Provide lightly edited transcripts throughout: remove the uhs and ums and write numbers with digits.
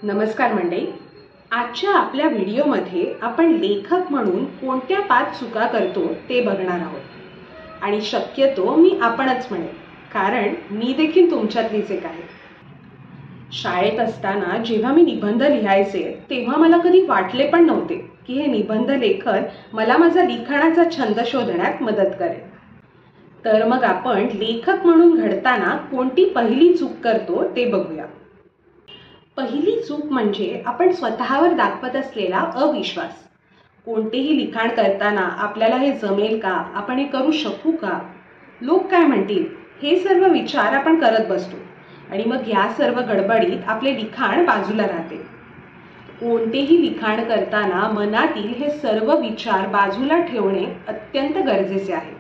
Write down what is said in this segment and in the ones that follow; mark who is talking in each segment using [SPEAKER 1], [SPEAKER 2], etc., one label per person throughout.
[SPEAKER 1] नमस्कार मंडळी, आजच्या आपल्या व्हिडिओमध्ये आपण लेखक म्हणून कोणत्या 5 चुका करतो ते बघणार आहोत। आणि शक्यतो मी आपणच म्हणेन, कारण मी देखील तुमच्यातलीच एक आहे। शाळेत असताना जेव्हा मी निबंध लिहायचे तेव्हा मला कधी वाटले पण नव्हते की हे निबंध लेखन मला माझा लिखाणाचा छंद शोधण्यात मदत करेल। तर मग आपण लेखक म्हणून घडताना कोणती पहिली चूक करतो ते बघूया। पहिली चूक म्हणजे आपण स्वतःवर दाखवत असलेला अविश्वास। कोणतेही लिखाण करताना आपल्याला हे जमेल का, आपण हे करू शकू का, लोक काय म्हणतील, हे सर्व विचार आपण करत बसतो आणि मग या सर्व गडबडीत आपले लिखाण बाजूला राहते। कोणतेही लिखाण करताना मनातील हे सर्व विचार बाजूला ठेवणे अत्यंत गरजेचे आहे।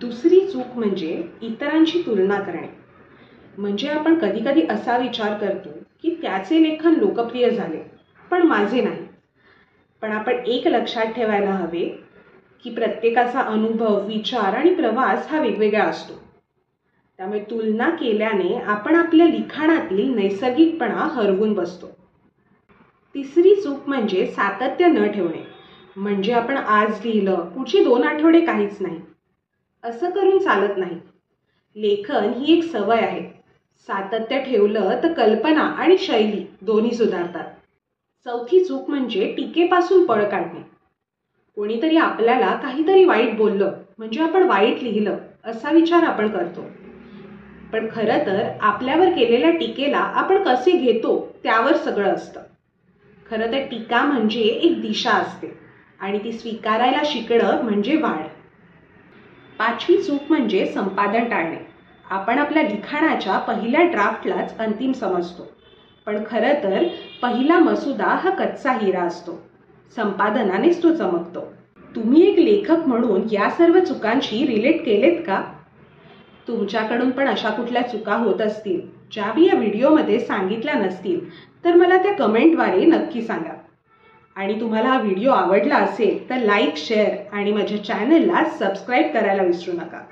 [SPEAKER 1] दुसरी चूक म्हणजे इतरांची तुलना करणे। म्हणजे आपण कधी कधी असा विचार करतो की त्याचे लेखन लोकप्रिय झाले पण माझे नाही। पण आपण एक लक्षात ठेवायला हवे की प्रत्येकाचा अनुभव, विचार आणि प्रवास हा वेगवेगळा असतो। त्यामुळे तुलना केल्याने आपण आपल्या लिखाणातील नैसर्गिकपणा हरवून बसतो। तिसरी चूक म्हणजे सातत्य न ठेवणे। म्हणजे आपण आज लिहिलं, पुढचे 2 आठवडे काहीच नाही, असं करून चालत नाही। लेखन ही एक सवय आहे। सातत्य ठेवलं तर कल्पना आणि शैली दोन्ही सुधारतात। चौथी चूक म्हणजे टीकेपासून पळ काढणे। कोणीतरी आपल्याला काहीतरी वाईट बोललं म्हणजे आपण वाईट लिहिलं असा विचार आपण करतो। पण खरं तर आपल्यावर केलेल्या टीकेला आपण कसे घेतो त्यावर सगळं असतं। खरं तर टीका म्हणजे एक दिशा असते आणि ती स्वीकारायला शिकणं म्हणजे वाढ। पाचवी चूक म्हणजे संपादन टाळणे। आपण आपल्या लिखाणाच्या पहिल्या ड्राफ्टलाच अंतिम समजतो, पण खरं तर पहिला मसुदा हा कच्चा हिरा असतो, संपादनानेच तो चमकतो। तुम्ही एक लेखक म्हणून या सर्व चुकांशी रिलेट केलेत का? तुमच्याकडून पण अशा कुठल्या चुका होत असतील ज्या मी या व्हिडिओमध्ये सांगितल्या नसतील तर मला त्या कमेंटद्वारे नक्की सांगा। आणि तुम्हाला हा व्हिडिओ आवडला असेल तर लाईक, शेअर आणि माझ्या चॅनलला सबस्क्राईब करायला विसरू नका।